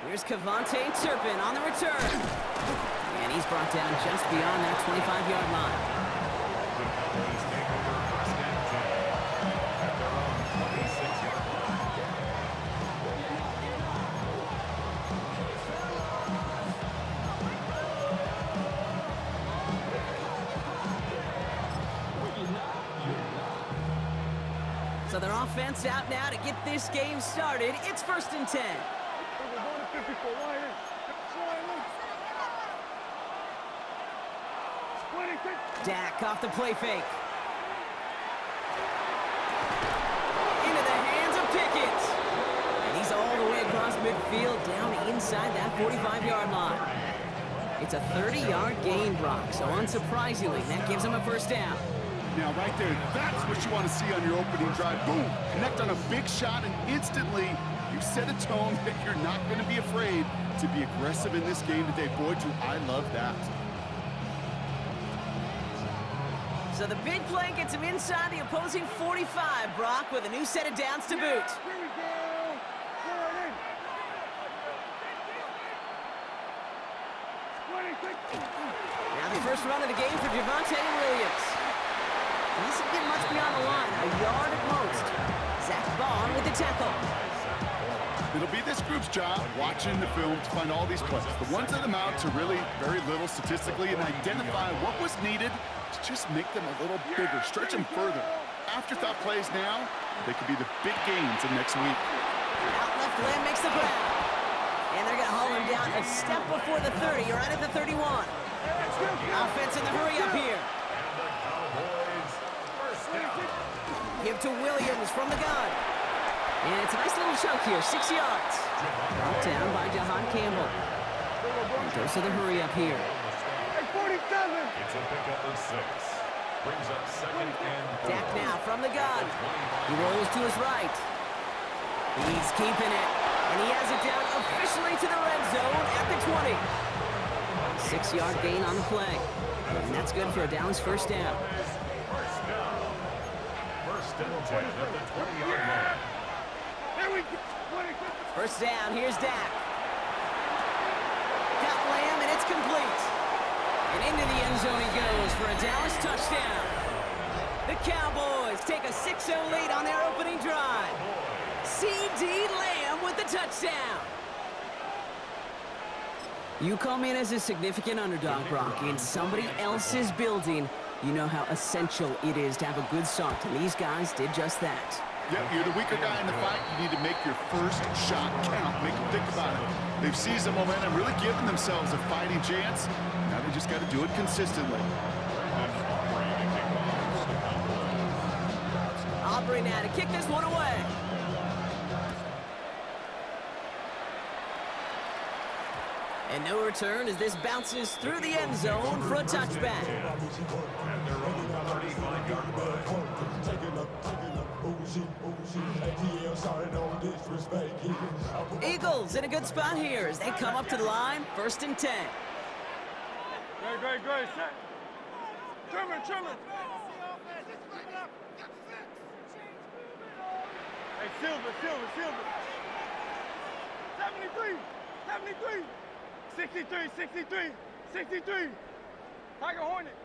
Here's Cavante Turpin on the return. And he's brought down just beyond that 25-yard line. The Cowboys take over first and 10 at their own 26-yard line. So their offense out now to get this game started. It's first and 10. Dak off the play fake. Into the hands of Pickett. And he's all the way across midfield, down inside that 45-yard line. It's a 30-yard gain, Brock, so unsurprisingly, that gives him a first down. Now, right there, that's what you want to see on your opening drive. Boom! Connect on a big shot, and instantly, you set a tone that you're not going to be afraid to be aggressive in this game today. Boy, do I love that. So the big play gets him inside the opposing 45, Brock, with a new set of downs to boot. Here we go. Now the first run of the game for Javonte Williams. Doesn't get much beyond the line, a yard at most. Zach Bond with the tackle. It'll be this group's job watching the film to find all these plays. The ones that amount to really very little statistically and identify what was needed to just make them a little bigger, stretch them further. Afterthought plays now, they could be the big gains in next week. Out left, Lamb makes the grab. And they're going to haul him down a step before the 30, right at the 31. Offense in the hurry up here. Give to Williams from the gun. And it's a nice little chunk here, 6 yards. Brought down by Jahan Campbell. And goes to the hurry up here. It's a pickup of 6. Brings up second and 4. Dak now from the gun. He rolls to his right. He's keeping it. And he has it down officially to the red zone at the 20. 6-yard gain on the play. And that's good for a Dallas first down. First and 10 at the 20-yard line. First down, here's Dak. Got Lamb, and it's complete. And into the end zone he goes for a Dallas touchdown. The Cowboys take a 6-0 lead on their opening drive. C.D. Lamb with the touchdown. You come in as a significant underdog, Brock, in somebody else's building. You know how essential it is to have a good start, and these guys did just that. Yep, you're the weaker guy in the fight. You need to make your first shot count. Make them think about it. They've seized the momentum, really given themselves a fighting chance. Now they just got to do it consistently. Aubrey now to kick this one away. And no return as this bounces through the end zone for a touchback. And they're on the 35-yard line. Eagles in a good spot here as they come up to the line, first and 10. Great. Trimmer. Hey, Silver. 73. 63. Tiger Hornet.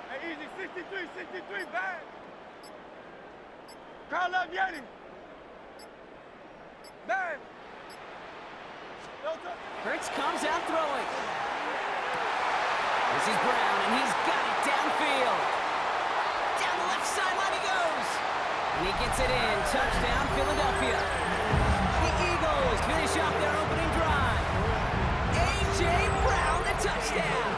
Hey, easy. 63, bad. Call up Yeti. Bad. Hurts comes out throwing. This is Brown, and he's got it downfield. Down the left sideline he goes. And he gets it in. Touchdown, Philadelphia. The Eagles finish off their opening drive. A.J. Brown, the touchdown.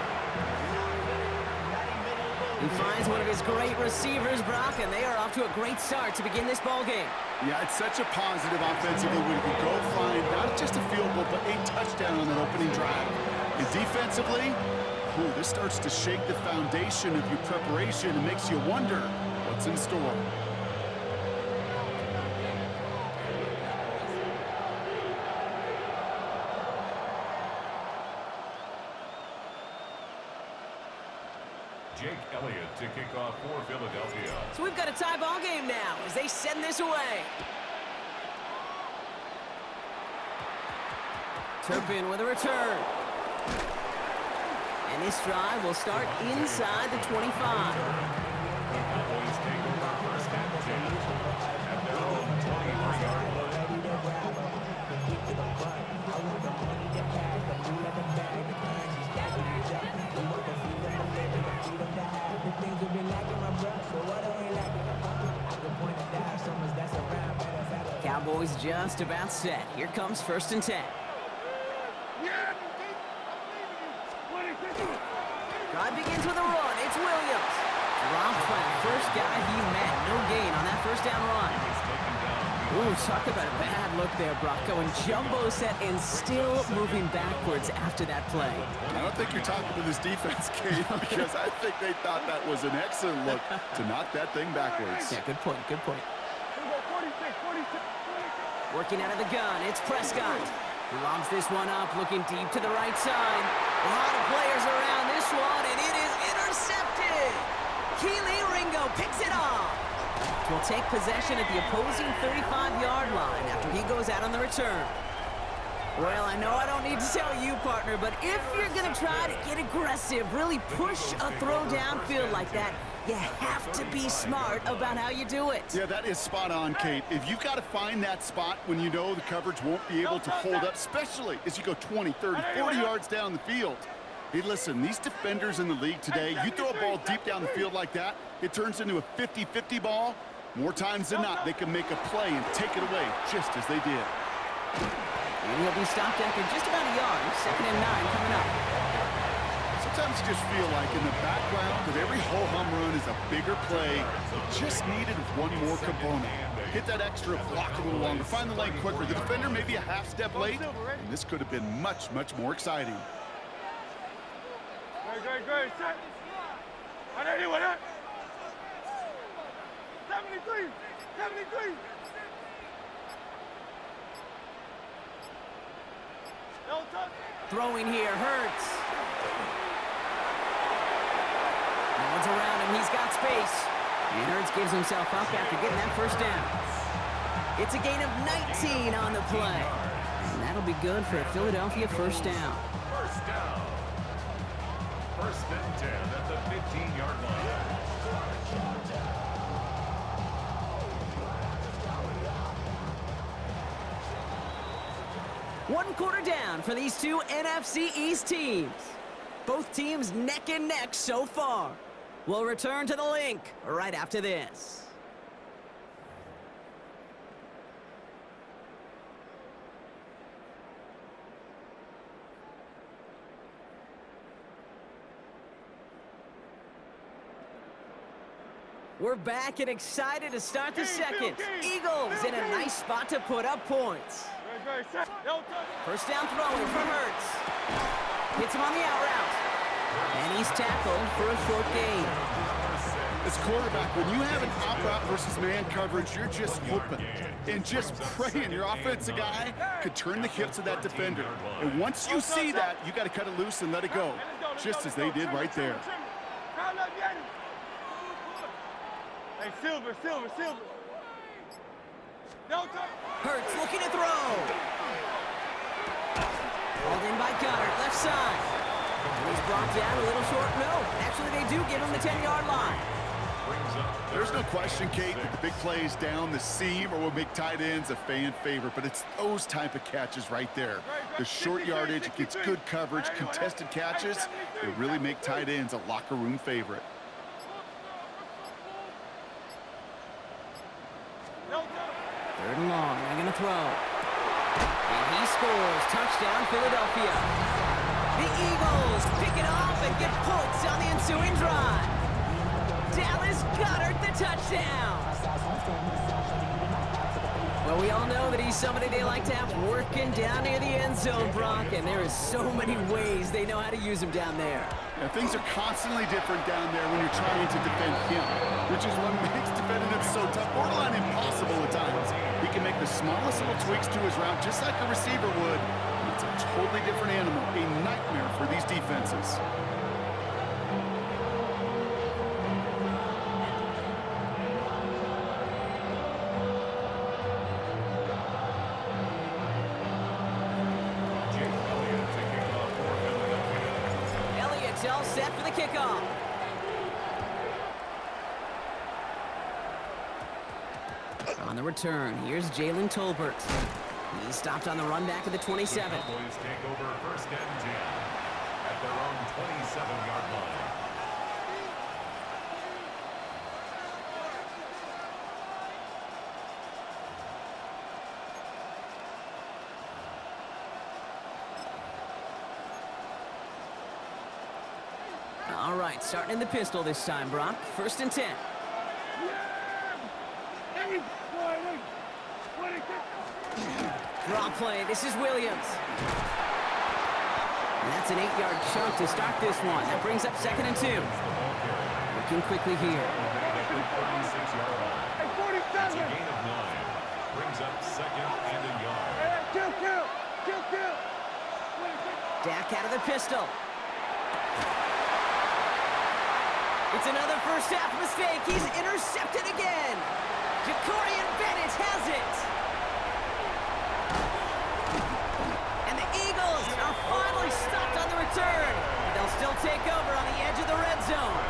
He finds one of his great receivers, Brock, and they are off to a great start to begin this ballgame. Yeah, it's such a positive offensively when you go find not just a field goal, but a touchdown on that opening drive. And defensively, this starts to shake the foundation of your preparation and makes you wonder what's in store. Jake Elliott to kick off for Philadelphia. So we've got a tie ball game now as they send this away. Turpin with a return. And this drive will start inside the 25. Cowboys take over first and 10 at their own 23-yard line. Cowboys just about set. Here comes 1st and 10. Drive begins with a run. It's Williams. Dropped by the first guy he met. No gain on that first down run. Ooh, talk about a bad look there, Brock. Going jumbo set and still moving backwards after that play. I don't think you're talking to this defense, Kate, because I think they thought that was an excellent look to knock that thing backwards. Yeah, good point, good point. Working out of the gun, it's Prescott. He lobs this one up, looking deep to the right side. A lot of players around this one, and it is intercepted. Keely Ringo picks it off. Will take possession at the opposing 35-yard line after he goes out on the return. Well, I know I don't need to tell you, partner, but if you're going to try to get aggressive, really push a throw downfield like that, you have to be smart about how you do it. Yeah, that is spot on, Kate. If you've got to find that spot when you know the coverage won't be able to hold up, especially as you go 20, 30, 40 yards down the field. Hey, listen, these defenders in the league today, you throw a ball deep down the field like that, it turns into a 50-50 ball. More times than not, they can make a play and take it away, just as they did. And he'll be stopped after just about a yard. 2nd and 9 coming up. Sometimes you just feel like in the background of every ho-hum run is a bigger play. It just needed one more component. Hit that extra block a little longer, find the lane quicker. The defender may be a half step late, and this could have been much, much more exciting. Great, set. On anyone, 73, 73. Throwing here, Hurts. No one's around him, he's got space. And Hurts gives himself up after getting that first down. It's a gain of 19 on the play. And that'll be good for a Philadelphia first down. First down. 1st and 10 at the 15-yard line. One quarter down for these two NFC East teams. Both teams neck and neck so far. We'll return to the link right after this. We're back and excited to start the second. Eagles in a nice spot to put up points. First down throwing from Hurts. Hits him on the out route. And he's tackled for a short gain. As quarterback, when you have an out route versus man coverage, you're just hoping and just praying your offensive guy could turn the hips of that defender. And once you see that, you got to cut it loose and let it go, just as they did right there. Hey, Silver. Hurts looking to throw. Hauled in by Goddard, left side. And he's brought down a little short. No, actually they do give him the 10-yard line. There's no question, Kate, that the big plays down the seam or will make tight ends a fan favorite, but it's those type of catches right there. The short yardage, it gets good coverage, contested catches, they really make tight ends a locker room favorite. Third and long, they're going to throw. And he scores. Touchdown, Philadelphia. The Eagles pick it off and get points on the ensuing drive. Dallas Goedert, the touchdown. Well, we all know that he's somebody they like to have working down near the end zone, Brock, and there is so many ways they know how to use him down there. Now, things are constantly different down there when you're trying to defend him, which is what makes defending him so tough, borderline impossible at times. He can make the smallest little tweaks to his route, just like a receiver would. And it's a totally different animal, a nightmare for these defenses. set for the kickoff. On the return, here's Jalen Tolbert. He stopped on the run back of the 27. The Cowboys take over first and 10 at their own 27-yard line. All right, starting in the pistol this time, Brock. First and 10. Draw play. This is Williams. And that's an 8-yard chunk to start this one. That brings up second and 2. Working quickly here. 36-yard line. Hey, 47. It's a gain of 9. Brings up second and a yard. Hey, kill. Dak out of the pistol. It's another first half mistake. He's intercepted again. Jacorian Bennett has it. And the Eagles are finally stopped on the return. They'll still take over on the edge of the red zone.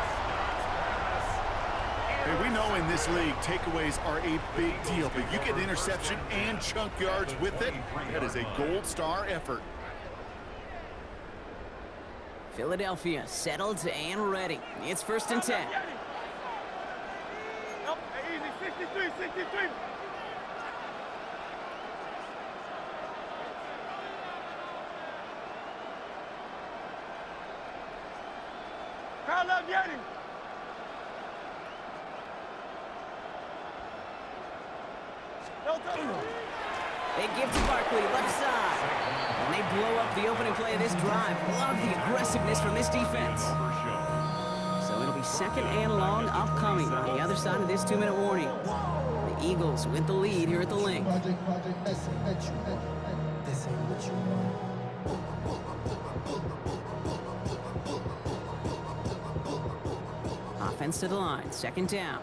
Hey, we know in this league, takeaways are a big deal, but you get interception and chunk yards with it. That is a gold star effort. Philadelphia settled and ready. It's first and 10. Nope, hey, easy, 63. Crowd love Yeti. No touch. They give to Barkley, left side. And they blow up the opening play of this drive. Love the aggressiveness from this defense. So it'll be second and long upcoming on the other side of this 2-minute warning. The Eagles with the lead here at the link. Offense to the line, second down.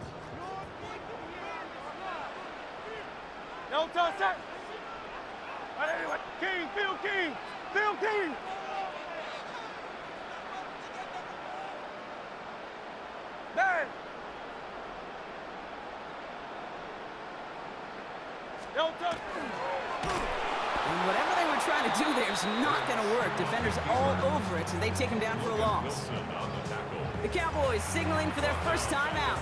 No touch, sir. King, Phil King. Man. No touch. And whatever they were trying to do there is not going to work. Defenders all over it, so they take him down for a loss. The Cowboys signaling for their first time out.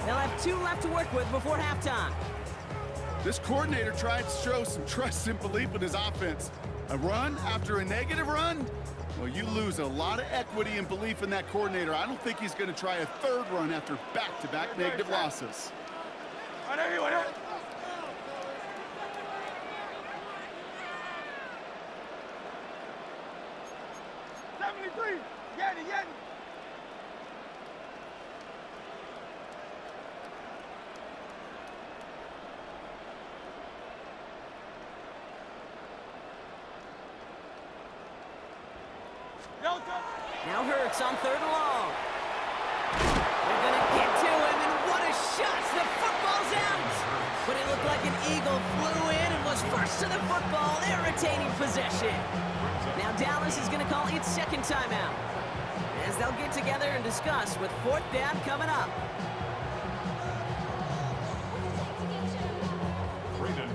They'll have 2 left to work with before halftime. This coordinator tried to show some trust and belief in his offense. A run after a negative run? Well, you lose a lot of equity and belief in that coordinator. I don't think he's going to try a third run after back-to-back negative losses. On everyone else. Yeti. Now Hurts on third and long. They're going to get to him, and what a shot! The football's out! But it looked like an Eagle flew in and was first to the football. They're retaining possession. Now Dallas is going to call its second timeout, as they'll get together and discuss with fourth down coming up.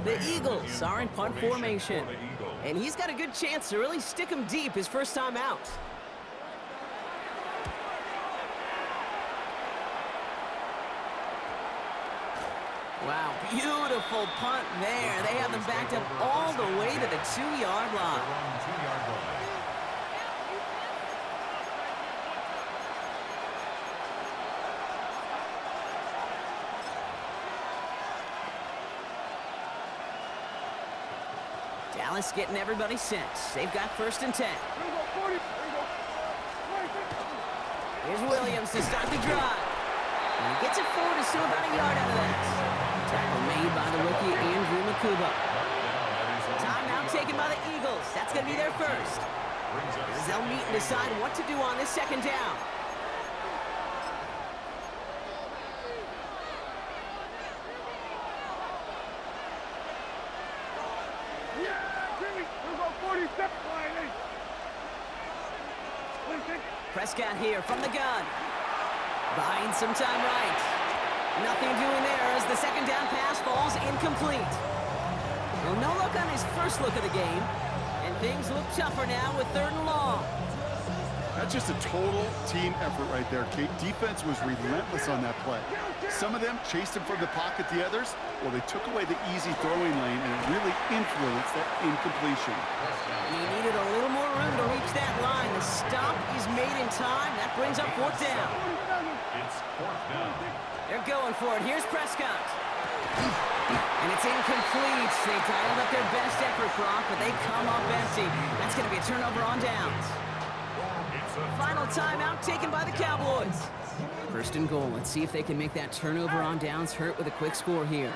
The Eagles are in punt formation, and he's got a good chance to really stick him deep his first time out. Wow, beautiful punt there. They have them backed up all the way to the 2-yard line. Dallas getting everybody set. They've got first and 10. Here's Williams to start the drive. And he gets it forward to still about a yard out of that. Tackle made by the rookie Andrew Makuba. Timeout taken by the Eagles. That's going to be their first. As they'll meet and decide what to do on this second down. Prescott here from the gun. Buying some time right. Nothing doing there as the second down pass falls incomplete. Well, no look on his first look of the game. And things look tougher now with 3rd and long. That's just a total team effort right there, Kate. Defense was relentless on that play. Some of them chased him from the pocket. The others, well, they took away the easy throwing lane, and it really influenced that incompletion. And he needed a little more room to reach that line. The stop is made in time. That brings up 4th down. It's 4th down. They're going for it. Here's Prescott. And it's incomplete. They dialed up their best effort, Brock, but they come up empty. That's going to be a turnover on downs. Final timeout taken by the Cowboys. 1st and goal. Let's see if they can make that turnover on downs hurt with a quick score here.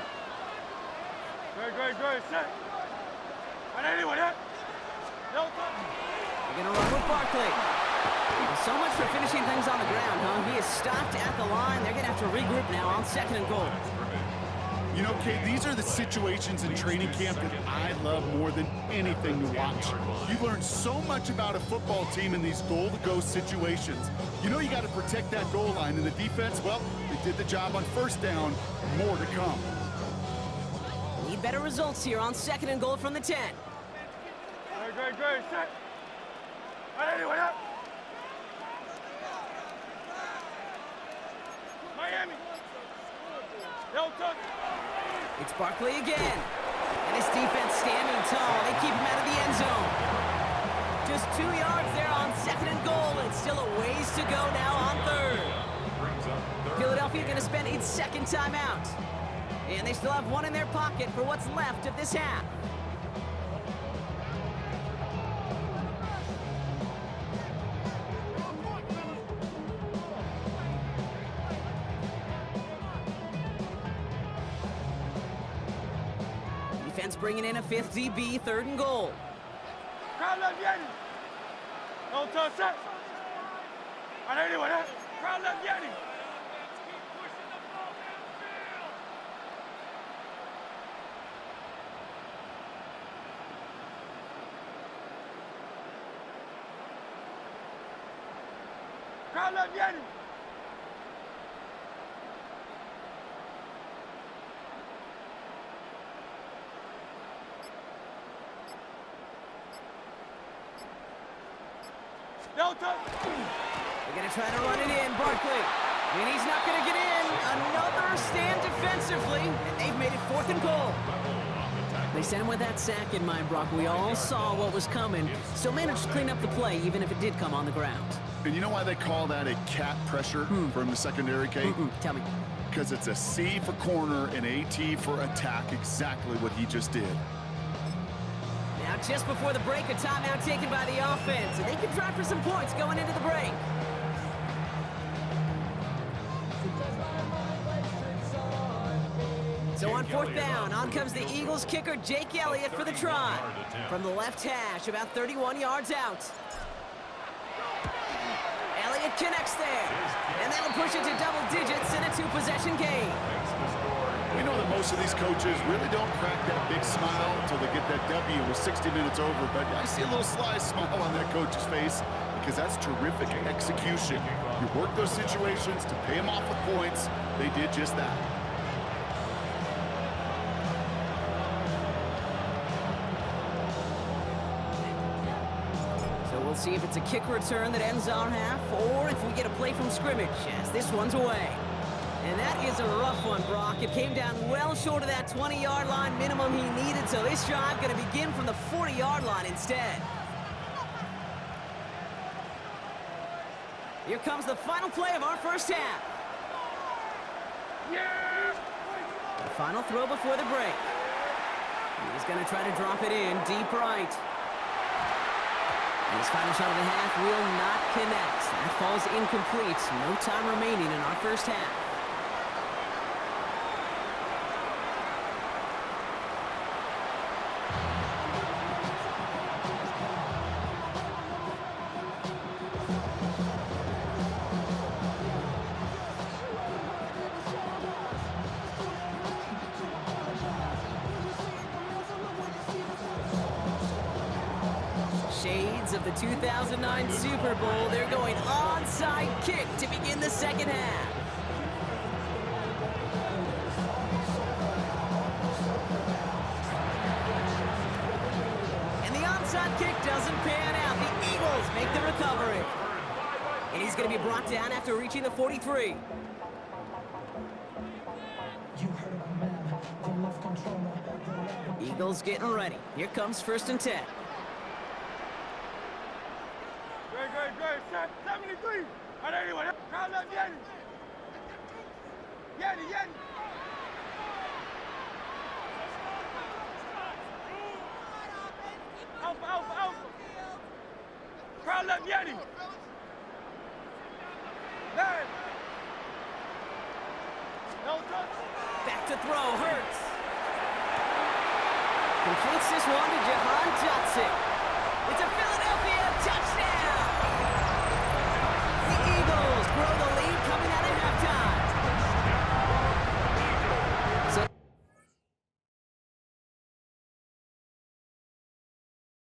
Great. Set. Anyone yet? They're going to run with Barkley. So much for finishing things on the ground, huh? He is stopped at the line. They're going to have to regroup now on 2nd and goal. You know, Kate, these are the situations in training camp that I love more than anything to watch. You learn so much about a football team in these goal-to-go situations. You know you got to protect that goal line, and the defense, well, they did the job on 1st down. More to come. Need better results here on 2nd and goal from the 10. Great. Set. Anyone yet? Miami. They'll touch. It's Barkley again. And his defense standing tall. They keep him out of the end zone. Just 2 yards there on 2nd and goal, and still a ways to go now on 3rd. Philadelphia going to spend its 2nd timeout. And they still have one in their pocket for what's left of this half. Defense bringing in a 5th DB, 3rd and goal. Crowd left Yeti. Don't touch set. Anyone yet? Crowd left Yeti. Crowd left Yeti. They're going to try to run it in, Barkley. And he's not going to get in. Another stand defensively. And they've made it 4th and goal. They sent him with that sack in mind, Brock. We all saw what was coming. Still managed to clean up the play, even if it did come on the ground. And you know why they call that a cat pressure from the secondary, Kate? Tell me. Because it's a C for corner and a T for attack, exactly what he just did. Now, just before the break, a timeout taken by the offense, and they can try for some points going into the break. So on 4th down, on comes the Eagles kicker, Jake Elliott, for the try. From the left hash, about 31 yards out. Elliott connects there, and that'll push it to double digits in a 2-possession game. We know that most of these coaches really don't crack that big smile until they get that W with 60 minutes over, but I see a little sly smile on that coach's face because that's terrific execution. You work those situations to pay them off with points. They did just that. So we'll see if it's a kick return that ends our half, or if we get a play from scrimmage as this one's away. And that is a rough one, Brock. It came down well short of that 20-yard line minimum he needed, so this drive going to begin from the 40-yard line instead. Here comes the final play of our first half. The final throw before the break. He's going to try to drop it in deep right. And his final shot of the half will not connect. That falls incomplete. No time remaining in our first half. Shades of the 2009 Super Bowl. They're going onside kick to begin the second half. And the onside kick doesn't pan out. The Eagles make the recovery. And he's going to be brought down after reaching the 43. Eagles getting ready. Here comes 1st and 10. Good. 73. And anyway, crowd left Yanni. Yanni. Alpha. Crowd left Yanni. Man. No touch. Back to throw, Hurts. Completes this one to Jahan Dotson.